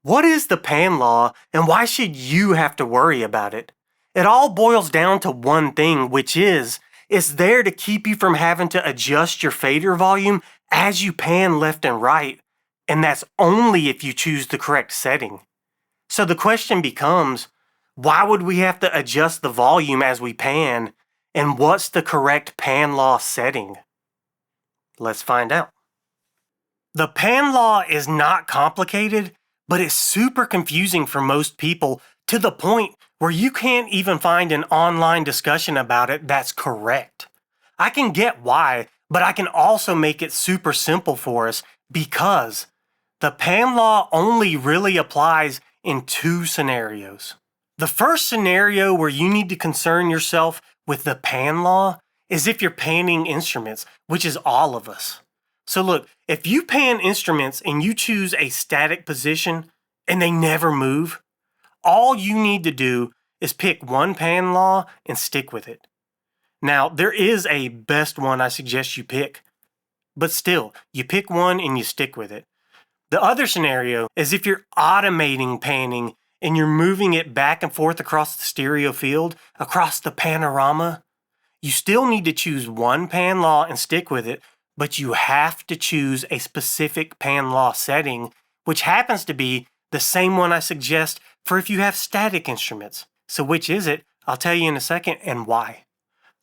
What is the pan law and why should you have to worry about it? It all boils down to one thing, which is it's there to keep you from having to adjust your fader volume as you pan left and right, and that's only if you choose the correct setting. So the question becomes, why would we have to adjust the volume as we pan, and what's the correct pan law setting? Let's find out. The pan law is not complicated, but it's super confusing for most people to the point where you can't even find an online discussion about it that's correct. I can get why, but I can also make it super simple for us because the pan law only really applies in two scenarios. The first scenario where you need to concern yourself with the pan law is if you're panning instruments, which is all of us. So look, if you pan instruments and you choose a static position and they never move, all you need to do is pick one pan law and stick with it. Now, there is a best one I suggest you pick, but still, you pick one and you stick with it. The other scenario is if you're automating panning and you're moving it back and forth across the stereo field, across the panorama, you still need to choose one pan law and stick with it, but you have to choose a specific pan law setting, which happens to be the same one I suggest for if you have static instruments. So which is it? I'll tell you in a second and why.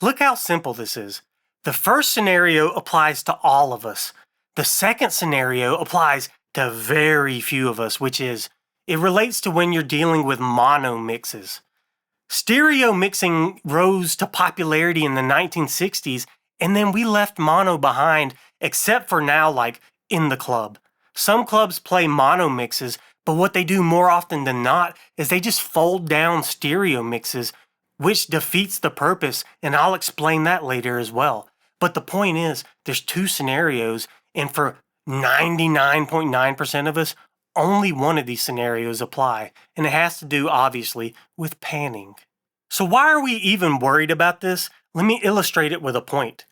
Look how simple this is. The first scenario applies to all of us. The second scenario applies to very few of us, which is it relates to when you're dealing with mono mixes. Stereo mixing rose to popularity in the 1960s, and then we left mono behind, except for now, like in the club. Some clubs play mono mixes, but what they do more often than not is they just fold down stereo mixes, which defeats the purpose, and I'll explain that later as well. But the point is, there's two scenarios, and for 99.9% of us, only one of these scenarios apply, and it has to do, obviously, with panning. So why are we even worried about this? Let me illustrate it with a point.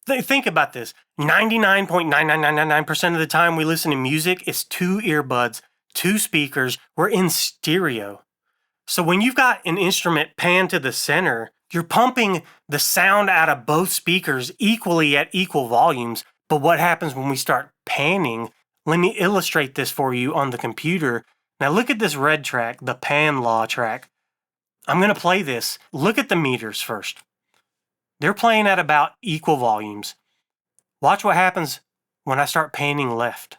Think about this. 99.99999% of the time we listen to music, it's two earbuds, two speakers, we're in stereo. So when you've got an instrument panned to the center, you're pumping the sound out of both speakers equally at equal volumes. But what happens when we start panning? Let me illustrate this for you on the computer. Now look at this red track, the pan law track. I'm going to play this. Look at the meters first. They're playing at about equal volumes. Watch what happens when I start panning left.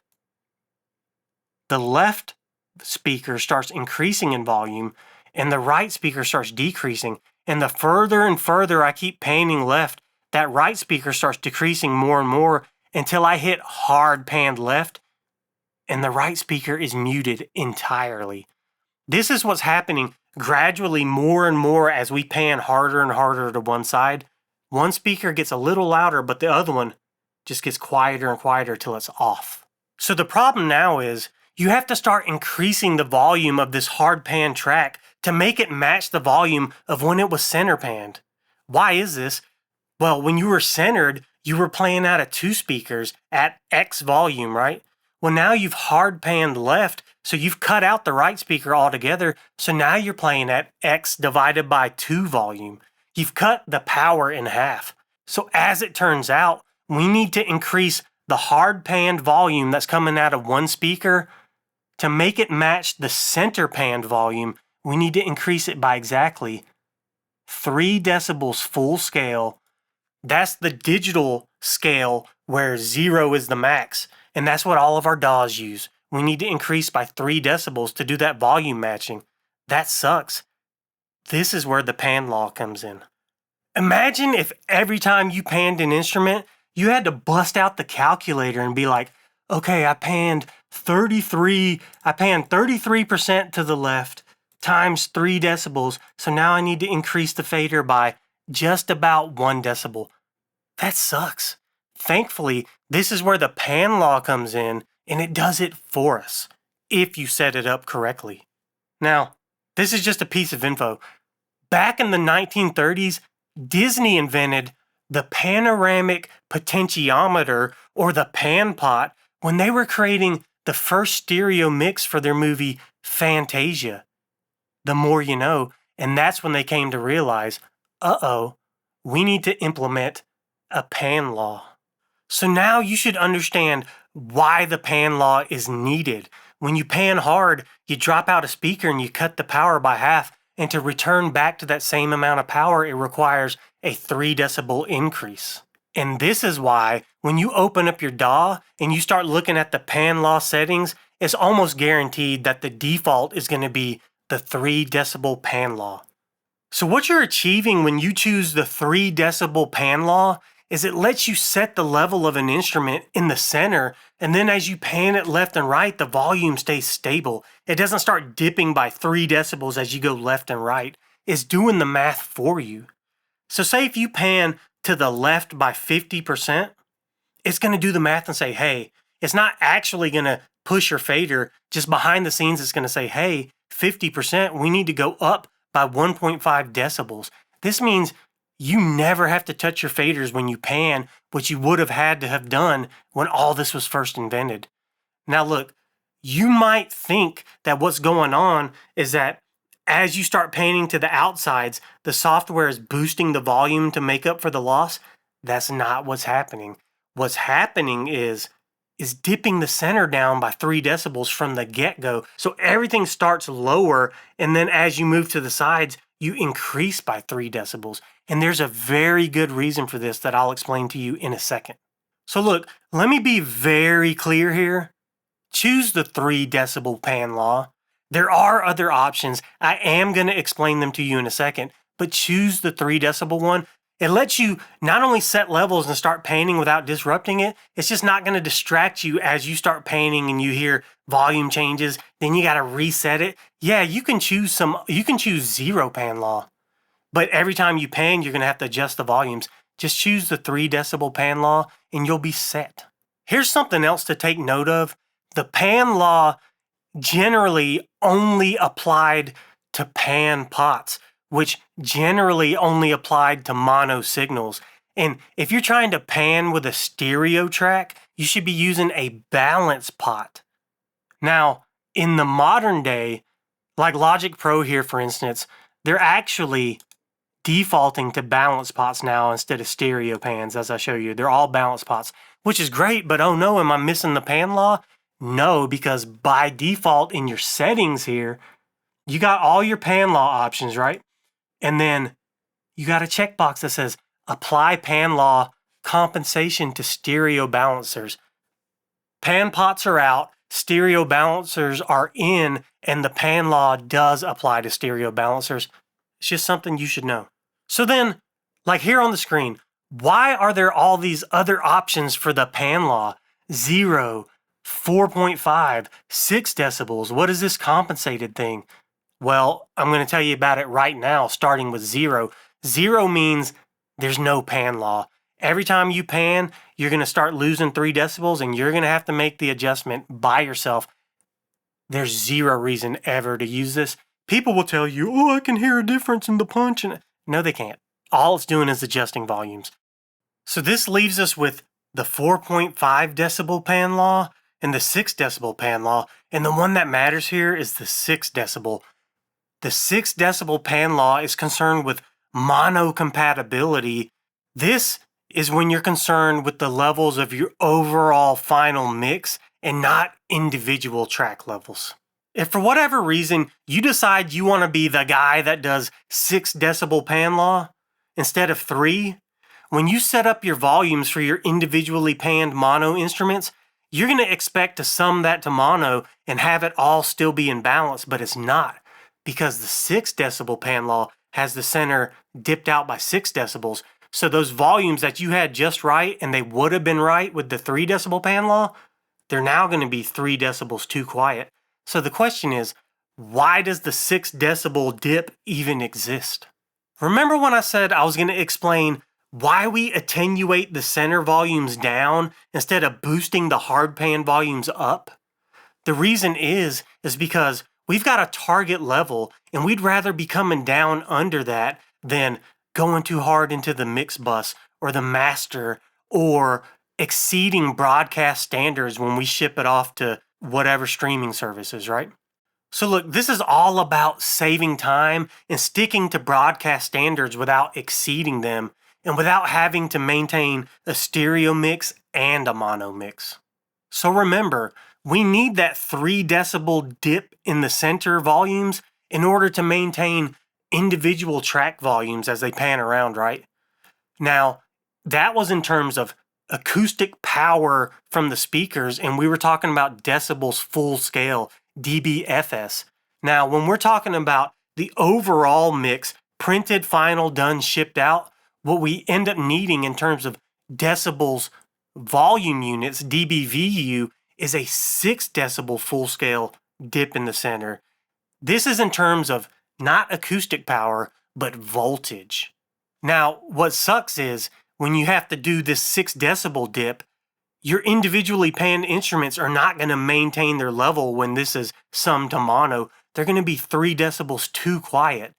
The left speaker starts increasing in volume and the right speaker starts decreasing. And the further and further I keep panning left, that right speaker starts decreasing more and more until I hit hard panned left and the right speaker is muted entirely. This is what's happening gradually more and more as we pan harder and harder to one side. One speaker gets a little louder, but the other one just gets quieter and quieter till it's off. So the problem now is you have to start increasing the volume of this hard pan track to make it match the volume of when it was center panned. Why is this? Well, when you were centered, you were playing out of two speakers at X volume, right? Well, now you've hard panned left, so you've cut out the right speaker altogether, so now you're playing at X divided by 2 volume. You've cut the power in half. So as it turns out, we need to increase the hard panned volume that's coming out of one speaker. To make it match the center panned volume, we need to increase it by exactly 3 decibels full scale. That's the digital scale where 0 is the max, and that's what all of our DAWs use. We need to increase by 3 decibels to do that volume matching. That sucks. This is where the pan law comes in. Imagine if every time you panned an instrument, you had to bust out the calculator and be like, okay, I panned 33% to the left times 3 decibels, so now I need to increase the fader by just about 1 decibel. That sucks. Thankfully, this is where the pan law comes in, and it does it for us, if you set it up correctly. Now, this is just a piece of info. Back in the 1930s, Disney invented the panoramic potentiometer, or the pan pot, when they were creating the first stereo mix for their movie Fantasia. The more you know. And that's when they came to realize, we need to implement a pan law. So now you should understand why the pan law is needed. When you pan hard, you drop out a speaker and you cut the power by half. And to return back to that same amount of power, it requires a 3 decibel increase. And this is why when you open up your DAW and you start looking at the pan law settings, it's almost guaranteed that the default is going to be the 3 decibel pan law. So what you're achieving when you choose the 3 decibel pan law is it lets you set the level of an instrument in the center, and then as you pan it left and right, the volume stays stable. It doesn't start dipping by 3 decibels as you go left and right. It's doing the math for you. So say if you pan to the left by 50%, it's going to do the math and say, hey, it's not actually going to push your fader. Just behind the scenes, it's going to say, hey, 50%, we need to go up by 1.5 decibels. This means you never have to touch your faders when you pan, which you would have had to have done when all this was first invented. Now look, you might think that what's going on is that as you start panning to the outsides, the software is boosting the volume to make up for the loss. That's not what's happening. What's happening is dipping the center down by 3 decibels from the get-go. So everything starts lower, and then as you move to the sides, you increase by 3 decibels. And there's a very good reason for this that I'll explain to you in a second. So look, let me be very clear here. Choose the 3 decibel pan law. There are other options. I am going to explain them to you in a second, but choose the 3 decibel one. It lets you not only set levels and start painting without disrupting it, it's just not going to distract you as you start painting and you hear volume changes, then you got to reset it. Yeah, you can choose 0 pan law, but every time you pan, you're going to have to adjust the volumes. Just choose the 3 decibel pan law and you'll be set. Here's something else to take note of. The pan law generally only applied to pan pots, which generally only applied to mono signals. And if you're trying to pan with a stereo track, you should be using a balance pot. Now, in the modern day, like Logic Pro here, for instance, they're actually defaulting to balance pots now instead of stereo pans, as I show you. They're all balance pots, which is great, but oh no, am I missing the pan law? No, because by default in your settings here, you got all your pan law options, right? And then you got a checkbox that says apply pan law compensation to stereo balancers. Pan pots are out, stereo balancers are in, and the pan law does apply to stereo balancers. It's just something you should know. So then, like here on the screen, why are there all these other options for the pan law? 0, 4.5, 6 decibels. What is this compensated thing? Well, I'm going to tell you about it right now, starting with 0. 0 means there's no pan law. Every time you pan, you're going to start losing 3 decibels and you're going to have to make the adjustment by yourself. There's 0 reason ever to use this. People will tell you, oh, I can hear a difference in the punch. No, they can't. All it's doing is adjusting volumes. So this leaves us with the 4.5 decibel pan law and the 6 decibel pan law. And the one that matters here is the 6 decibel. The 6 decibel pan law is concerned with mono compatibility. This is when you're concerned with the levels of your overall final mix and not individual track levels. If for whatever reason you decide you want to be the guy that does 6 decibel pan law instead of 3, when you set up your volumes for your individually panned mono instruments, you're going to expect to sum that to mono and have it all still be in balance, but it's not, because the 6 decibel pan law has the center dipped out by 6 decibels. So those volumes that you had just right and they would have been right with the 3 decibel pan law, they're now going to be 3 decibels too quiet. So the question is, why does the 6 decibel dip even exist? Remember when I said I was going to explain why we attenuate the center volumes down instead of boosting the hard pan volumes up? The reason is because we've got a target level and we'd rather be coming down under that than going too hard into the mix bus or the master or exceeding broadcast standards when we ship it off to whatever streaming services, right? So look, this is all about saving time and sticking to broadcast standards without exceeding them and without having to maintain a stereo mix and a mono mix. So remember, we need that 3 decibel dip in the center volumes in order to maintain individual track volumes as they pan around, right? Now, that was in terms of acoustic power from the speakers, and we were talking about decibels full scale, dBFS. Now, when we're talking about the overall mix, printed, final, done, shipped out, what we end up needing in terms of decibels volume units, dBVU, is a 6 decibel full scale dip in the center. This is in terms of not acoustic power, but voltage. Now, what sucks is when you have to do this 6 decibel dip, your individually panned instruments are not going to maintain their level when this is summed to mono. They're going to be 3 decibels too quiet.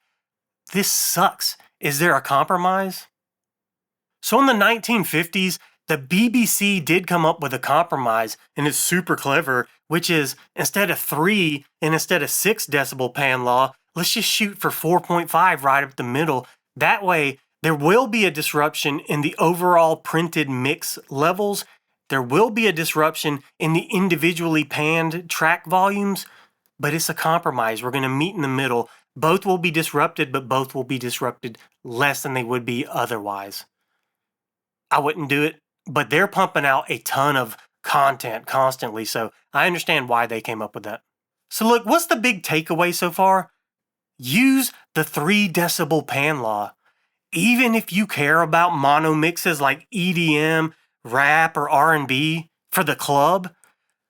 This sucks. Is there a compromise? So in the 1950s, the BBC did come up with a compromise, and it's super clever, which is instead of 3 and instead of 6 decibel pan law, let's just shoot for 4.5 right up the middle. That way, there will be a disruption in the overall printed mix levels. There will be a disruption in the individually panned track volumes, but it's a compromise. We're going to meet in the middle. Both will be disrupted, but both will be disrupted less than they would be otherwise. I wouldn't do it, but they're pumping out a ton of content constantly, so I understand why they came up with that. So look, what's the big takeaway so far? Use the 3 decibel pan law. Even if you care about mono mixes like EDM, rap, or R&B for the club,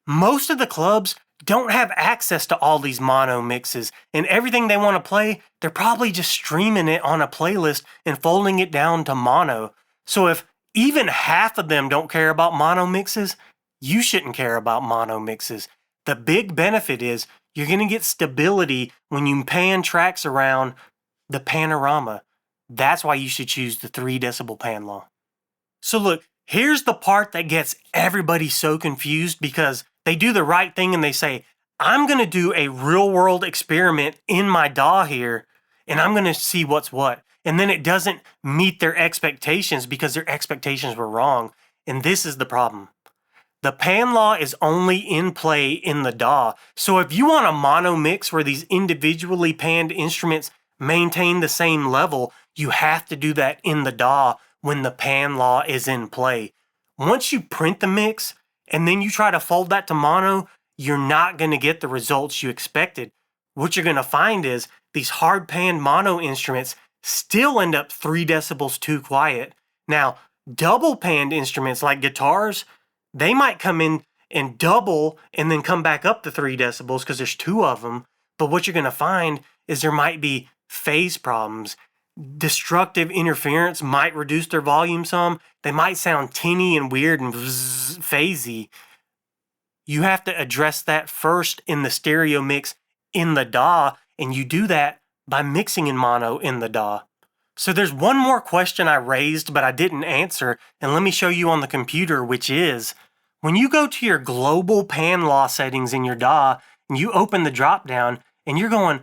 most of the clubs don't have access to all these mono mixes, and everything they want to play, they're probably just streaming it on a playlist and folding it down to mono. So if even half of them don't care about mono mixes, you shouldn't care about mono mixes. The big benefit is you're going to get stability when you pan tracks around the panorama. That's why you should choose the 3 decibel pan law. So look, here's the part that gets everybody so confused because they do the right thing and they say, I'm going to do a real world experiment in my DAW here and I'm going to see what's what. And then it doesn't meet their expectations because their expectations were wrong. And this is the problem. The pan law is only in play in the DAW. So if you want a mono mix where these individually panned instruments maintain the same level, you have to do that in the DAW when the pan law is in play. Once you print the mix and then you try to fold that to mono, you're not going to get the results you expected. What you're going to find is these hard panned mono instruments still end up 3 decibels too quiet. Now, double panned instruments like guitars, they might come in and double and then come back up to 3 decibels because there's 2 of them. But what you're going to find is there might be phase problems. Destructive interference might reduce their volume some. They might sound tinny and weird and phasey. You have to address that first in the stereo mix in the DAW, and you do that by mixing in mono in the DAW. So there's one more question I raised but I didn't answer, and let me show you on the computer, which is, when you go to your global pan law settings in your DAW and you open the drop down and you're going,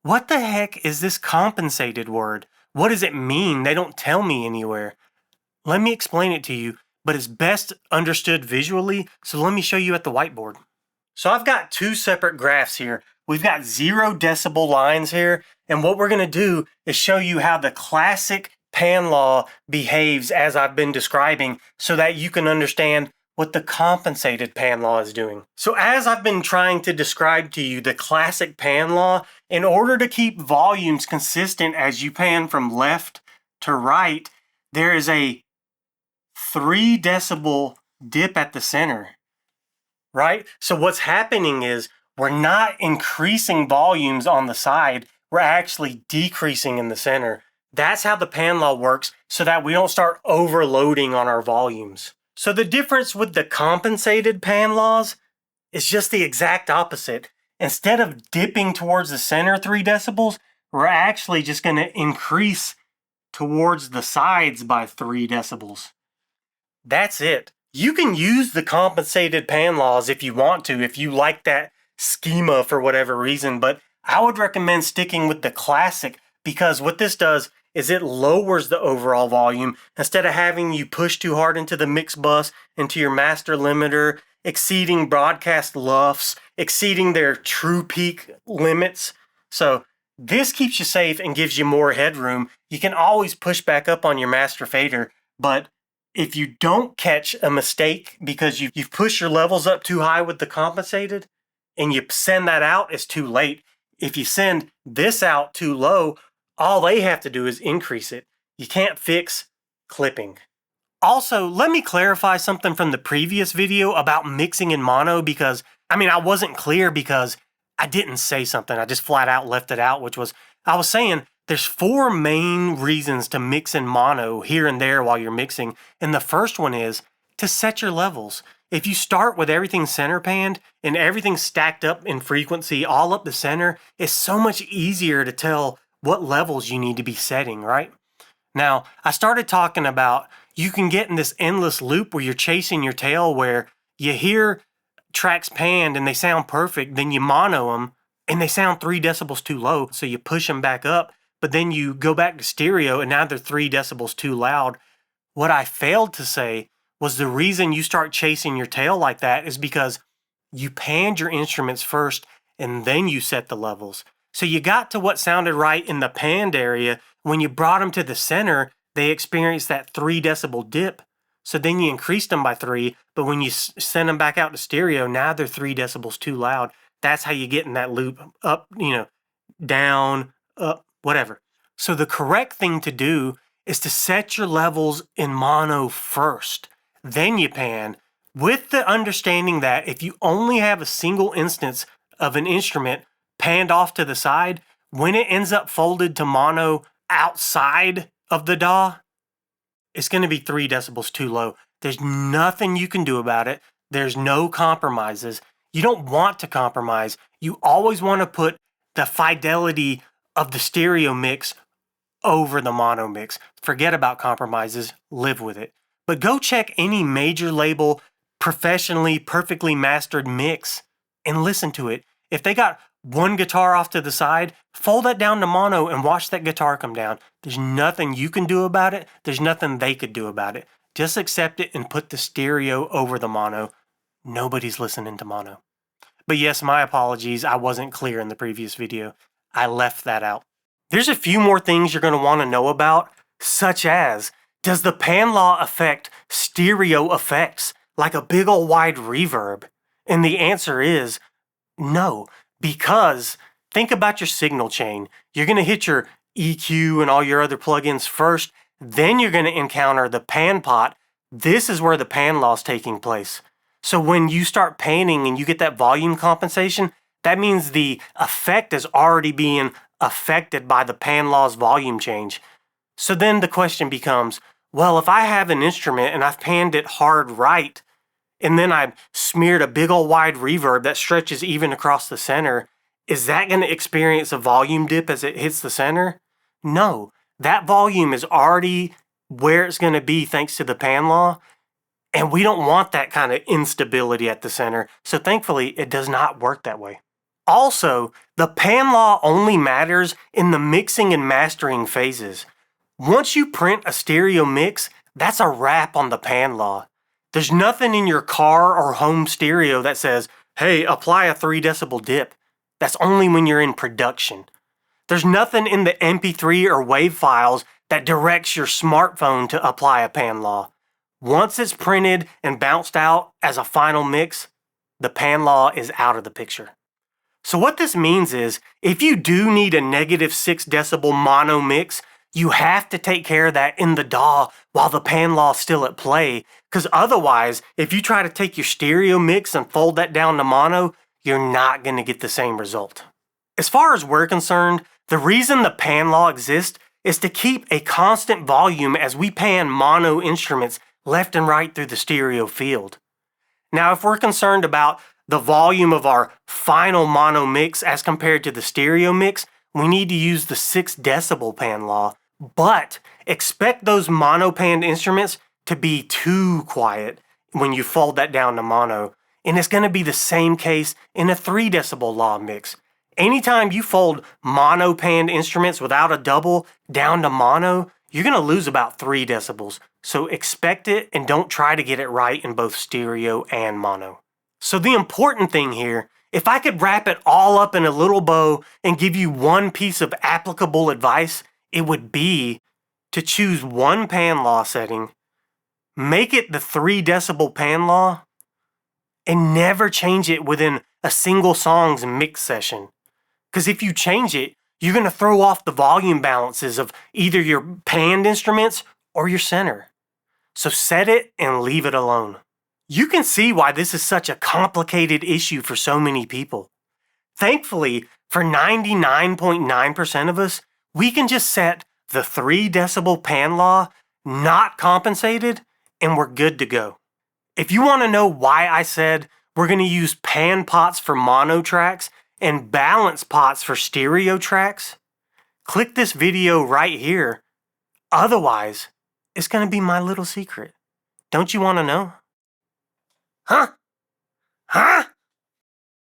what the heck is this compensated word? What does it mean? They don't tell me anywhere. Let me explain it to you, but it's best understood visually, so let me show you at the whiteboard. So I've got 2 separate graphs here. We've got 0 decibel lines here, and what we're going to do is show you how the classic pan law behaves as I've been describing so that you can understand what the compensated pan law is doing. So as I've been trying to describe to you the classic pan law, in order to keep volumes consistent as you pan from left to right, there is a 3 decibel dip at the center, right? So what's happening is we're not increasing volumes on the side, we're actually decreasing in the center. That's how the pan law works so that we don't start overloading on our volumes. So the difference with the compensated pan laws is just the exact opposite. Instead of dipping towards the center 3 decibels, we're actually just going to increase towards the sides by 3 decibels. That's it. You can use the compensated pan laws if you want to, if you like that schema for whatever reason, but I would recommend sticking with the classic because what this does is it lowers the overall volume instead of having you push too hard into the mix bus, into your master limiter, exceeding broadcast LUFs, exceeding their true peak limits. So this keeps you safe and gives you more headroom. You can always push back up on your master fader, but if you don't catch a mistake because you've pushed your levels up too high with the compensated and you send that out, it's too late. If you send this out too low, all they have to do is increase it. You can't fix clipping. Also, let me clarify something from the previous video about mixing in mono because, I wasn't clear because I didn't say something. I just flat out left it out, which was, I was saying there's 4 main reasons to mix in mono here and there while you're mixing. And the first one is to set your levels. If you start with everything center panned and everything stacked up in frequency all up the center, it's so much easier to tell what levels you need to be setting, right? Now, I started talking about you can get in this endless loop where you're chasing your tail where you hear tracks panned and they sound perfect, then you mono them and they sound 3 decibels too low, so you push them back up, but then you go back to stereo and now they're 3 decibels too loud. What I failed to say was the reason you start chasing your tail like that is because you panned your instruments first and then you set the levels. So you got to what sounded right in the panned area. When you brought them to the center, they experienced that 3 decibel dip. So then you increased them by 3, but when you send them back out to stereo, now they're 3 decibels too loud. That's how you get in that loop up, down, up, whatever. So the correct thing to do is to set your levels in mono first. Then you pan, with the understanding that if you only have a single instance of an instrument panned off to the side, when it ends up folded to mono outside of the DAW, it's going to be 3 decibels too low. There's nothing you can do about it. There's no compromises. You don't want to compromise. You always want to put the fidelity of the stereo mix over the mono mix. Forget about compromises. Live with it. But go check any major label professionally, perfectly mastered mix and listen to it. If they got one guitar off to the side, fold that down to mono and watch that guitar come down. There's nothing you can do about it. There's nothing they could do about it. Just accept it and put the stereo over the mono. Nobody's listening to mono. But yes, my apologies. I wasn't clear in the previous video. I left that out. There's a few more things you're going to want to know about, such as, does the pan law affect stereo effects like a big ol' wide reverb? And the answer is no. Because think about your signal chain. You're going to hit your EQ and all your other plugins first. Then you're going to encounter the pan pot. This is where the pan law is taking place. So when you start panning and you get that volume compensation, that means the effect is already being affected by the pan law's volume change. So then the question becomes, well, if I have an instrument and I've panned it hard right, and then I smeared a big old wide reverb that stretches even across the center, is that going to experience a volume dip as it hits the center? No, that volume is already where it's going to be thanks to the pan law, and we don't want that kind of instability at the center, so thankfully it does not work that way. Also, the pan law only matters in the mixing and mastering phases. Once you print a stereo mix, that's a wrap on the pan law. There's nothing in your car or home stereo that says, hey, apply a 3 decibel dip. That's only when you're in production. There's nothing in the MP3 or WAV files that directs your smartphone to apply a pan law. Once it's printed and bounced out as a final mix, the pan law is out of the picture. So what this means is, if you do need a negative 6 decibel mono mix, you have to take care of that in the DAW while the pan law is still at play, because otherwise, if you try to take your stereo mix and fold that down to mono, you're not going to get the same result. As far as we're concerned, the reason the pan law exists is to keep a constant volume as we pan mono instruments left and right through the stereo field. Now, if we're concerned about the volume of our final mono mix as compared to the stereo mix, we need to use the 6 decibel pan law. But expect those mono panned instruments to be too quiet when you fold that down to mono. And it's going to be the same case in a 3 decibel law mix. Anytime you fold mono panned instruments without a double down to mono, you're going to lose about 3 decibels. So expect it and don't try to get it right in both stereo and mono. So the important thing here, if I could wrap it all up in a little bow and give you one piece of applicable advice, it would be to choose one pan law setting, make it the 3 decibel pan law, and never change it within a single song's mix session. Because if you change it, you're going to throw off the volume balances of either your panned instruments or your center. So set it and leave it alone. You can see why this is such a complicated issue for so many people. Thankfully, for 99.9% of us, we can just set the 3 decibel pan law, not compensated, and we're good to go. If you want to know why I said we're going to use pan pots for mono tracks and balance pots for stereo tracks, click this video right here. Otherwise, it's going to be my little secret. Don't you want to know? Huh?